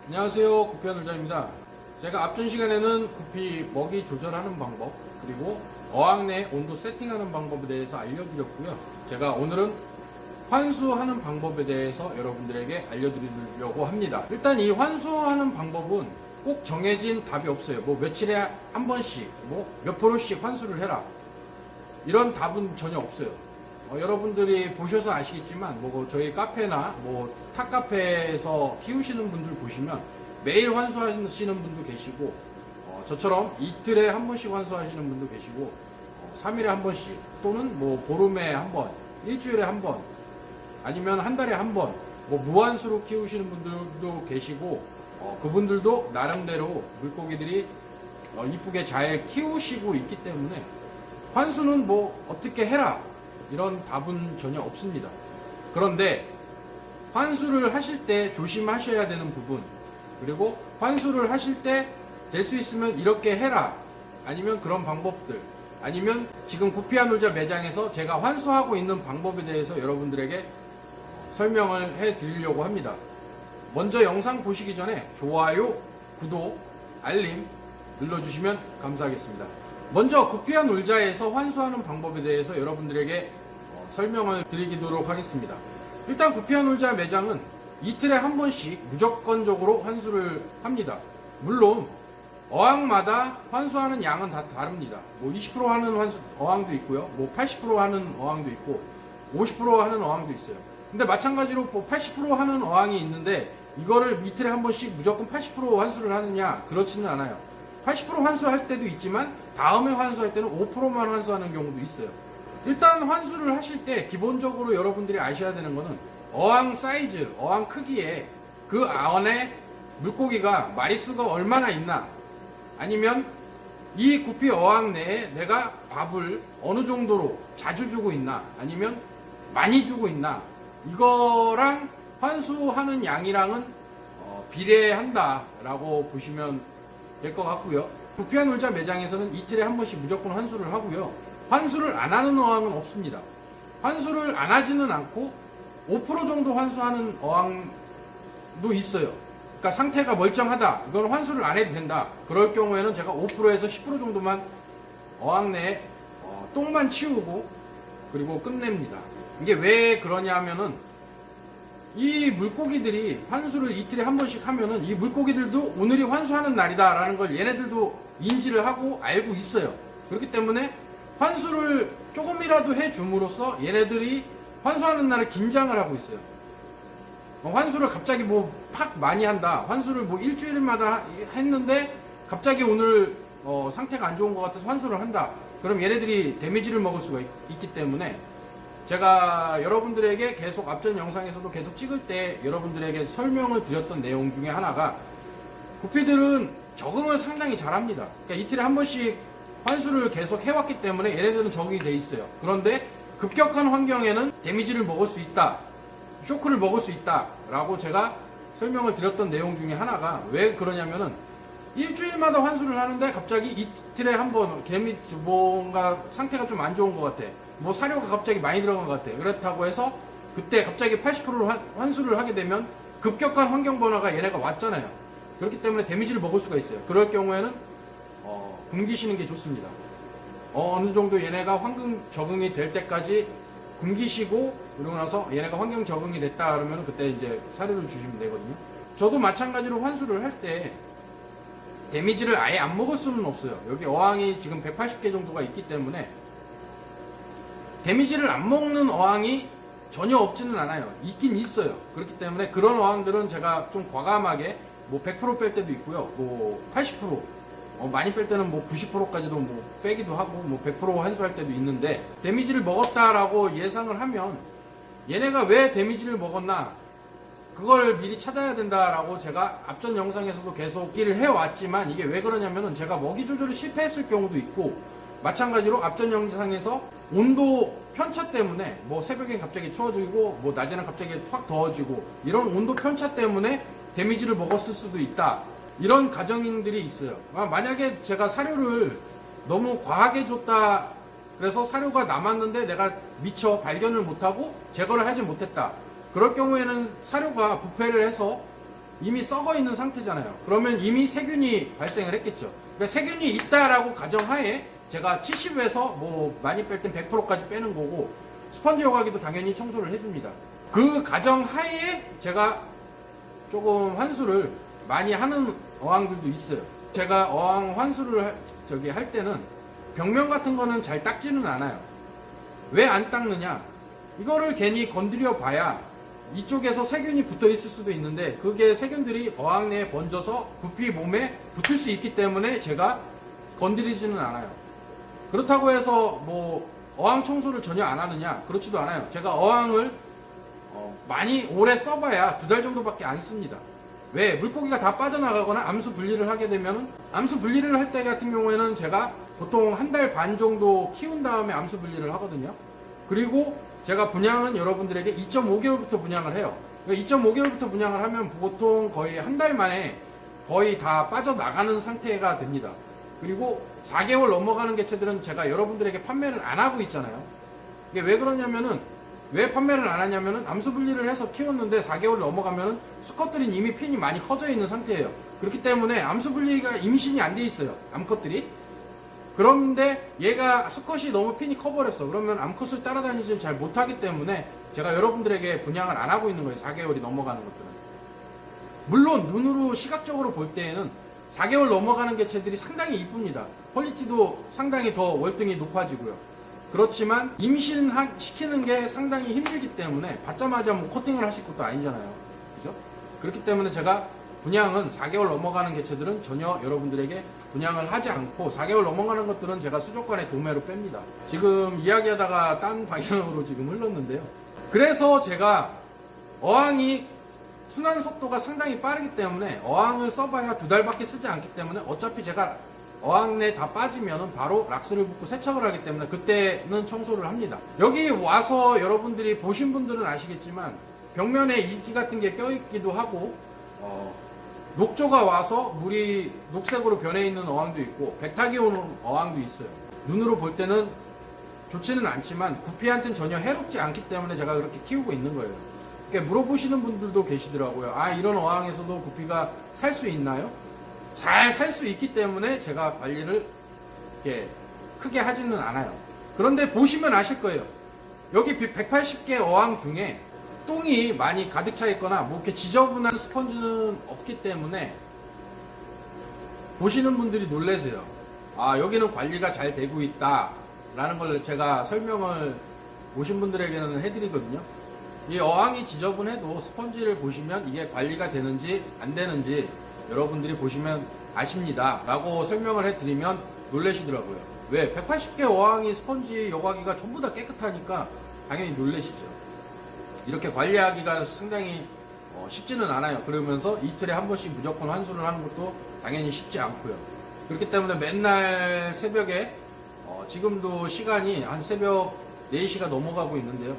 안녕하세요, 구피아놀자입니다. 제가 앞전 시간에는 구피 먹이 조절하는 방법, 그리고 어항 내 온도 세팅하는 방법에 대해서 알려드렸고요. 제가 오늘은 환수하는 방법에 대해서 여러분들에게 알려드리려고 합니다. 일단 이 환수하는 방법은 꼭 정해진 답이 없어요. 뭐 며칠에 한 번씩, 뭐 몇 프로씩 환수를 해라, 이런 답은 전혀 없어요. 여러분들이 보셔서 아시겠지만 뭐 저희 카페나 뭐 탑카페에서 키우시는 분들 보시면 매일 환수하시는 분도 계시고, 저처럼 이틀에 한 번씩 환수하시는 분도 계시고, 3일에 한 번씩, 또는 뭐 보름에 한 번, 일주일에 한 번, 아니면 한 달에 한 번, 뭐 무한수로 키우시는 분들도 계시고, 그분들도 나름대로 물고기들이 이쁘게 잘 키우시고 있기 때문에 환수는 뭐 어떻게 해라, 이런 답은 전혀 없습니다. 그런데 환수를 하실 때 조심하셔야 되는 부분, 그리고 환수를 하실 때 될 수 있으면 이렇게 해라, 아니면 그런 방법들, 아니면 지금 구피아놀자 매장에서 제가 환수하고 있는 방법에 대해서 여러분들에게 설명을 해 드리려고 합니다. 먼저 영상 보시기 전에 좋아요, 구독, 알림 눌러주시면 감사하겠습니다. 먼저 구피아놀자에서 환수하는 방법에 대해서 여러분들에게 설명을 드리도록 하겠습니다. 일단 구피아놀자 매장은 이틀에 한 번씩 무조건적으로 환수를 합니다. 물론 어항마다 환수하는 양은 다 다릅니다. 뭐 20% 하는 어항도 있고요, 뭐 80% 하는 어항도 있고, 50% 하는 어항도 있어요. 근데 마찬가지로 뭐 80% 하는 어항이 있는데 이거를 이틀에 한 번씩 무조건 80% 환수를 하느냐, 그렇지는 않아요. 80% 환수할 때도 있지만 다음에 환수할 때는 5%만 환수하는 경우도 있어요. 일단 환수를 하실 때 기본적으로 여러분들이 아셔야 되는 거는 어항 사이즈, 어항 크기에 그 안에 물고기가 마리수가 얼마나 있나, 아니면 이 구피 어항 내에 내가 밥을 어느 정도로 자주 주고 있나, 아니면 많이 주고 있나, 이거랑 환수하는 양이랑은 비례한다 라고 보시면 될 것 같고요. 구피아놀자 매장에서는 이틀에 한 번씩 무조건 환수를 하고요. 환수를 안 하는 어항은 없습니다. 환수를 안 하지는 않고 5% 정도 환수하는 어항도 있어요. 그러니까 상태가 멀쩡하다, 이건 환수를 안 해도 된다, 그럴 경우에는 제가 5%에서 10% 정도만 어항 내에 똥만 치우고 그리고 끝냅니다. 이게 왜 그러냐 하면은 이 물고기들이 환수를 이틀에 한 번씩 하면은 이 물고기들도 오늘이 환수하는 날이다 라는 걸 얘네들도 인지를 하고 알고 있어요. 그렇기 때문에 환수를 조금이라도 해줌으로써 얘네들이 환수하는 날을 긴장을 하고 있어요. 환수를 갑자기 뭐 팍 많이 한다, 환수를 뭐 일주일마다 했는데 갑자기 오늘 상태가 안 좋은 것 같아서 환수를 한다, 그럼 얘네들이 데미지를 먹을 수가 있기 때문에 제가 여러분들에게 계속 앞전 영상에서도 계속 찍을 때 여러분들에게 설명을 드렸던 내용 중에 하나가, 구피들은 적응을 상당히 잘합니다. 그러니까 이틀에 한 번씩 환수를 계속 해왔기 때문에 얘네들은 적응이 돼 있어요. 그런데 급격한 환경에는 데미지를 먹을 수 있다, 쇼크를 먹을 수 있다 라고 제가 설명을 드렸던 내용 중에 하나가 왜 그러냐면은, 일주일마다 환수를 하는데 갑자기 이틀에 한 번 뭔가 상태가 좀 안 좋은 것 같아, 뭐 사료가 갑자기 많이 들어간 것 같아, 그렇다고 해서 그때 갑자기 80%를 환수를 하게 되면 급격한 환경 변화가 얘네가 왔잖아요. 그렇기 때문에 데미지를 먹을 수가 있어요. 그럴 경우에는 굶기시는 게 좋습니다. 어느 정도 얘네가 환경 적응이 될 때까지 굶기시고, 그러고 나서 얘네가 환경 적응이 됐다 그러면 그때 이제 사료를 주시면 되거든요. 저도 마찬가지로 환수를 할 때 데미지를 아예 안 먹을 수는 없어요. 여기 어항이 지금 180개 정도가 있기 때문에 데미지를 안 먹는 어항이 전혀 없지는 않아요. 있긴 있어요. 그렇기 때문에 그런 어항들은 제가 좀 과감하게 뭐 100% 뺄 때도 있고요, 뭐 80%, 많이 뺄 때는 뭐 90%까지도 뭐 빼기도 하고, 뭐 100% 환수할 때도 있는데, 데미지를 먹었다라고 예상을 하면 얘네가 왜 데미지를 먹었나, 그걸 미리 찾아야 된다라고 제가 앞전 영상에서도 계속 얘기를 해왔지만, 이게 왜 그러냐면은 제가 먹이 조절을 실패했을 경우도 있고, 마찬가지로 앞전 영상에서 온도 편차 때문에 뭐 새벽엔 갑자기 추워지고 뭐 낮에는 갑자기 확 더워지고, 이런 온도 편차 때문에 데미지를 먹었을 수도 있다, 이런 가정들이 있어요. 만약에 제가 사료를 너무 과하게 줬다, 그래서 사료가 남았는데 내가 미처 발견을 못하고 제거를 하지 못했다, 그럴 경우에는 사료가 부패를 해서 이미 썩어 있는 상태잖아요. 그러면 이미 세균이 발생을 했겠죠. 그러니까 세균이 있다라고 가정하에 제가 70에서 뭐 많이 뺄 땐 100%까지 빼는 거고, 스펀지 여과기도 당연히 청소를 해줍니다. 그 가정하에 제가 조금 환수를 많이 하는 어항들도 있어요. 제가 어항 환수를 할 때는 벽면 같은 거는 잘 닦지는 않아요. 왜 안 닦느냐? 이거를 괜히 건드려 봐야 이쪽에서 세균이 붙어 있을 수도 있는데, 그게 세균들이 어항 내에 번져서 구피 몸에 붙을 수 있기 때문에 제가 건드리지는 않아요. 그렇다고 해서 뭐 어항 청소를 전혀 안 하느냐? 그렇지도 않아요. 제가 어항을 많이 오래 써봐야 2달 정도밖에 안 씁니다. 왜? 물고기가 다 빠져나가거나 암수 분리를 하게 되면, 암수 분리를 할 때 같은 경우에는 제가 보통 1달 반 정도 키운 다음에 암수 분리를 하거든요. 그리고 제가 분양은 여러분들에게 2.5개월부터 분양을 해요. 2.5개월부터 분양을 하면 보통 거의 1달 만에 거의 다 빠져나가는 상태가 됩니다. 그리고 4개월 넘어가는 개체들은 제가 여러분들에게 판매를 안 하고 있잖아요. 이게 왜 그러냐면은, 왜 판매를 안 하냐면은, 암수 분리를 해서 키웠는데 4개월 넘어가면은 수컷들이 이미 핀이 많이 커져 있는 상태예요. 그렇기 때문에 암수 분리가 임신이 안 돼 있어요, 암컷들이. 그런데 얘가 수컷이 너무 핀이 커버렸어. 그러면 암컷을 따라다니지 잘 못하기 때문에 제가 여러분들에게 분양을 안 하고 있는 거예요, 4개월이 넘어가는 것들은. 물론 눈으로 시각적으로 볼 때에는 4개월 넘어가는 개체들이 상당히 이쁩니다. 퀄리티도 상당히 더 월등히 높아지고요. 그렇지만 임신시키는 게 상당히 힘들기 때문에 받자마자 뭐 코팅을 하실 것도 아니잖아요. 그죠? 그렇기 때문에 제가 분양은 4개월 넘어가는 개체들은 전혀 여러분들에게 분양을 하지 않고, 4개월 넘어가는 것들은 제가 수족관에 도매로 뺍니다. 지금 이야기하다가 딴 방향으로 지금 흘렀는데요. 그래서 제가 어항이 순환 속도가 상당히 빠르기 때문에 어항을 써봐야 2달밖에 쓰지 않기 때문에, 어차피 제가 어항 내 다 빠지면 바로 락스를 붓고 세척을 하기 때문에 그때는 청소를 합니다. 여기 와서 여러분들이 보신 분들은 아시겠지만 벽면에 이끼 같은 게 껴있기도 하고, 녹조가 와서 물이 녹색으로 변해 있는 어항도 있고, 백탁이 오는 어항도 있어요. 눈으로 볼 때는 좋지는 않지만 구피한테는 전혀 해롭지 않기 때문에 제가 그렇게 키우고 있는 거예요. 그러니까 물어보시는 분들도 계시더라고요. 아, 이런 어항에서도 구피가 살 수 있나요? 잘 살 수 있기 때문에 제가 관리를 이렇게 크게 하지는 않아요. 그런데 보시면 아실 거예요. 여기 180개 어항 중에 똥이 많이 가득 차 있거나 뭐 이렇게 지저분한 스펀지는 없기 때문에 보시는 분들이 놀라세요. 아, 여기는 관리가 잘 되고 있다 라는 걸 제가 설명을 오신 분들에게는 해드리거든요. 이 어항이 지저분해도 스펀지를 보시면 이게 관리가 되는지 안 되는지 여러분들이 보시면 아십니다 라고 설명을 해드리면 놀라시더라고요. 왜? 180개 어항이 스펀지 여과기가 전부 다 깨끗하니까 당연히 놀라시죠. 이렇게 관리하기가 상당히 쉽지는 않아요. 그러면서 이틀에 한 번씩 무조건 환수를 하는 것도 당연히 쉽지 않고요. 그렇기 때문에 맨날 새벽에 지금도 시간이 한 새벽 4시가 넘어가고 있는데요.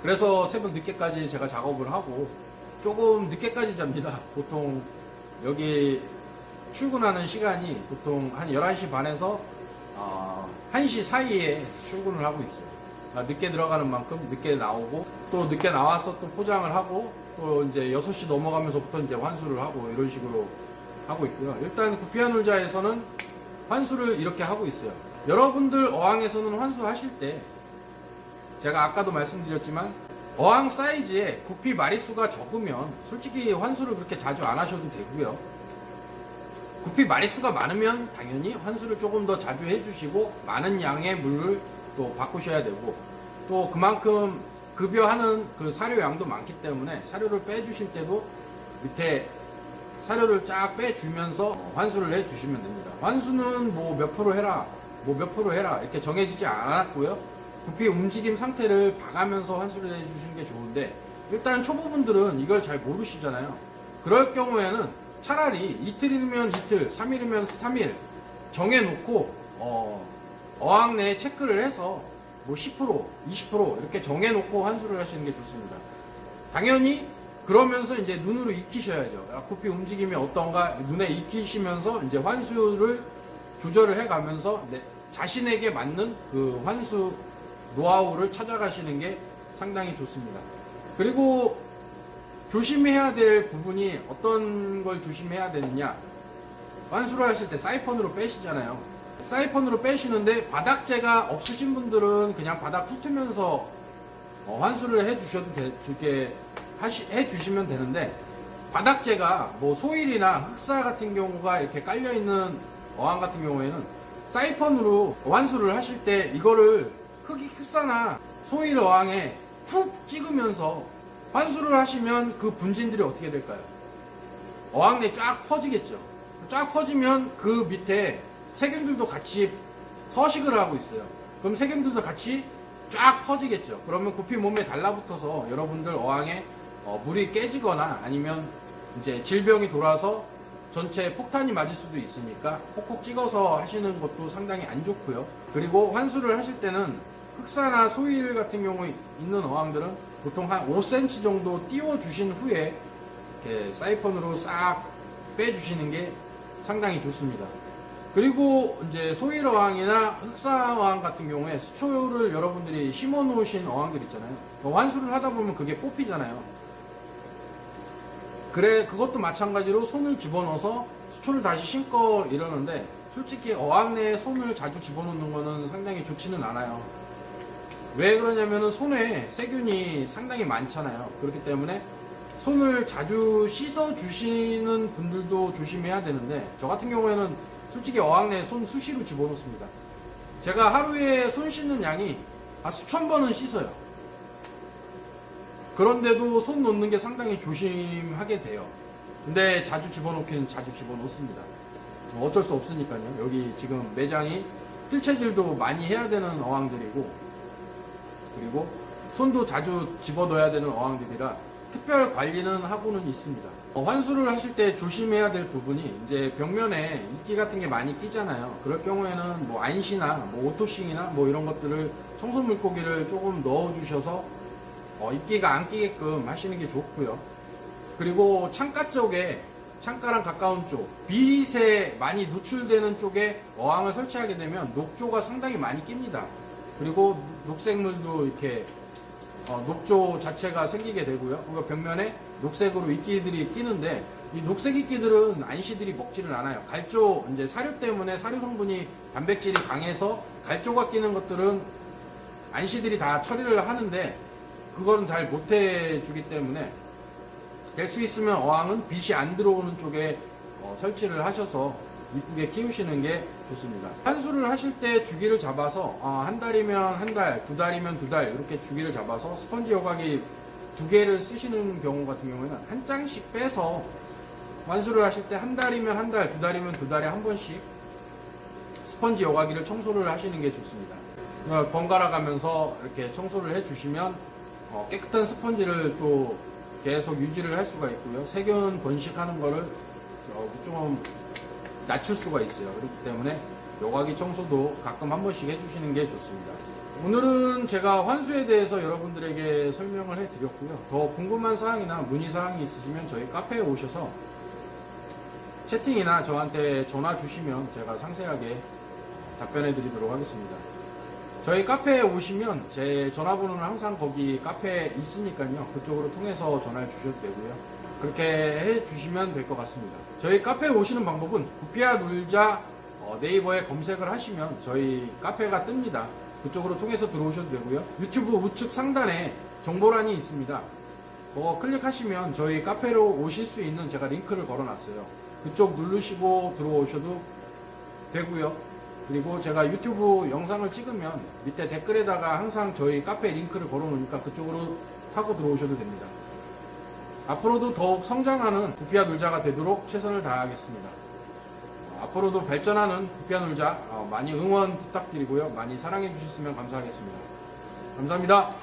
그래서 새벽 늦게까지 제가 작업을 하고, 조금 늦게까지 잡니다. 보통 여기 출근하는 시간이 보통 한 11시 반에서 1시 사이에 출근을 하고 있어요. 늦게 들어가는 만큼 늦게 나오고, 또 늦게 나와서 또 포장을 하고, 또 이제 6시 넘어가면서부터 이제 환수를 하고, 이런 식으로 하고 있고요. 일단 구피아놀자에서는 환수를 이렇게 하고 있어요. 여러분들 어항에서는 환수하실 때 제가 아까도 말씀드렸지만 어항 사이즈에 구피 마리수가 적으면 솔직히 환수를 그렇게 자주 안 하셔도 되고요. 구피 마리수가 많으면 당연히 환수를 조금 더 자주 해주시고 많은 양의 물을 또 바꾸셔야 되고, 또 그만큼 급여하는 그 사료 양도 많기 때문에 사료를 빼주실 때도 밑에 사료를 쫙 빼주면서 환수를 해주시면 됩니다. 환수는 뭐 몇 프로 해라, 뭐 몇 프로 해라 이렇게 정해지지 않았고요. 구피 움직임 상태를 봐가면서 환수를 해주시는 게 좋은데, 일단 초보분들은 이걸 잘 모르시잖아요. 그럴 경우에는 차라리 이틀이면 이틀, 3일이면 3일 정해놓고 어항 내에 체크를 해서 뭐 10%, 20% 이렇게 정해놓고 환수를 하시는 게 좋습니다. 당연히 그러면서 이제 눈으로 익히셔야죠. 구피 움직임이 어떤가 눈에 익히시면서 이제 환수를 조절을 해가면서 자신에게 맞는 그 환수 노하우를 찾아가시는 게 상당히 좋습니다. 그리고 조심해야 될 부분이 어떤 걸 조심해야 되느냐. 환수를 하실 때 사이펀으로 빼시잖아요. 사이펀으로 빼시는데 바닥재가 없으신 분들은 그냥 바닥 훑으면서 환수를 해주시면 되는데, 바닥재가 뭐 소일이나 흑사 같은 경우가 이렇게 깔려있는 어항 같은 경우에는 사이펀으로 환수를 하실 때 이거를 흑사나 소일 어항에 푹 찍으면서 환수를 하시면 그 분진들이 어떻게 될까요? 어항 내에 쫙 퍼지겠죠. 쫙 퍼지면 그 밑에 세균들도 같이 서식을 하고 있어요. 그럼 세균들도 같이 쫙 퍼지겠죠. 그러면 구피 몸에 달라붙어서 여러분들 어항에 물이 깨지거나 아니면 이제 질병이 돌아서 전체 폭탄이 맞을 수도 있으니까 콕콕 찍어서 하시는 것도 상당히 안 좋고요. 그리고 환수를 하실 때는 흑사나 소일 같은 경우에 있는 어항들은 보통 한 5cm 정도 띄워 주신 후에 이렇게 사이펀으로 싹 빼주시는 게 상당히 좋습니다. 그리고 이제 소일 어항이나 흑사 어항 같은 경우에 수초를 여러분들이 심어 놓으신 어항들 있잖아요. 환수를 하다 보면 그게 뽑히잖아요. 그것도 마찬가지로 손을 집어넣어서 수초를 다시 심고 이러는데, 솔직히 어항 내에 손을 자주 집어넣는 거는 상당히 좋지는 않아요. 왜 그러냐면은 손에 세균이 상당히 많잖아요. 그렇기 때문에 손을 자주 씻어 주시는 분들도 조심해야 되는데, 저 같은 경우에는 솔직히 어항 내에 손 수시로 집어넣습니다. 제가 하루에 손 씻는 양이 수천 번은 씻어요. 그런데도 손 놓는 게 상당히 조심하게 돼요. 근데 자주 집어넣기는 자주 집어넣습니다. 어쩔 수 없으니까요. 여기 지금 매장이 필체질도 많이 해야 되는 어항들이고, 그리고 손도 자주 집어넣어야 되는 어항들이라 특별 관리는 하고는 있습니다. 환수를 하실 때 조심해야 될 부분이, 이제 벽면에 이끼 같은 게 많이 끼잖아요. 그럴 경우에는 뭐 안시나 뭐 오토싱이나 뭐 이런 것들을 청소 물고기를 조금 넣어 주셔서 이끼가 안 끼게끔 하시는 게 좋고요. 그리고 창가 쪽에, 창가랑 가까운 쪽, 빛에 많이 노출되는 쪽에 어항을 설치하게 되면 녹조가 상당히 많이 낍니다. 그리고 녹색물도 이렇게 녹조 자체가 생기게 되고요. 그리고 벽면에 녹색으로 이끼들이 끼는데, 이 녹색 이끼들은 안시들이 먹지를 않아요. 갈조, 이제 사료 때문에 사료 성분이 단백질이 강해서 갈조가 끼는 것들은 안시들이 다 처리를 하는데, 그거는 잘 못해 주기 때문에 될 수 있으면 어항은 빛이 안 들어오는 쪽에 설치를 하셔서 이쁘게 키우시는 게 좋습니다. 환수를 하실 때 주기를 잡아서 한 달이면 한 달, 두 달이면 두 달 이렇게 주기를 잡아서 스펀지 여과기 2개를 쓰시는 경우 같은 경우에는 한 장씩 빼서 환수를 하실 때 한 달이면 한 달, 두 달이면 두 달에 한 번씩 스펀지 여과기를 청소를 하시는 게 좋습니다. 번갈아 가면서 이렇게 청소를 해주시면 깨끗한 스펀지를 또 계속 유지를 할 수가 있고요. 세균 번식하는 거를 좀 낮출 수가 있어요. 그렇기 때문에 여과기 청소도 가끔 한 번씩 해주시는 게 좋습니다. 오늘은 제가 환수에 대해서 여러분들에게 설명을 해드렸고요. 더 궁금한 사항이나 문의 사항이 있으시면 저희 카페에 오셔서 채팅이나 저한테 전화 주시면 제가 상세하게 답변해 드리도록 하겠습니다. 저희 카페에 오시면 제 전화번호는 항상 거기 카페에 있으니까요. 그쪽으로 통해서 전화를 주셔도 되고요. 그렇게 해 주시면 될 것 같습니다. 저희 카페에 오시는 방법은 구피아 놀자 네이버에 검색을 하시면 저희 카페가 뜹니다. 그쪽으로 통해서 들어오셔도 되고요. 유튜브 우측 상단에 정보란이 있습니다. 그거 클릭하시면 저희 카페로 오실 수 있는 제가 링크를 걸어놨어요. 그쪽 누르시고 들어오셔도 되고요. 그리고 제가 유튜브 영상을 찍으면 밑에 댓글에다가 항상 저희 카페 링크를 걸어 놓으니까 그쪽으로 타고 들어오셔도 됩니다. 앞으로도 더욱 성장하는 구피아 놀자가 되도록 최선을 다하겠습니다. 앞으로도 발전하는 구피아 놀자 많이 응원 부탁드리고요. 많이 사랑해 주셨으면 감사하겠습니다. 감사합니다.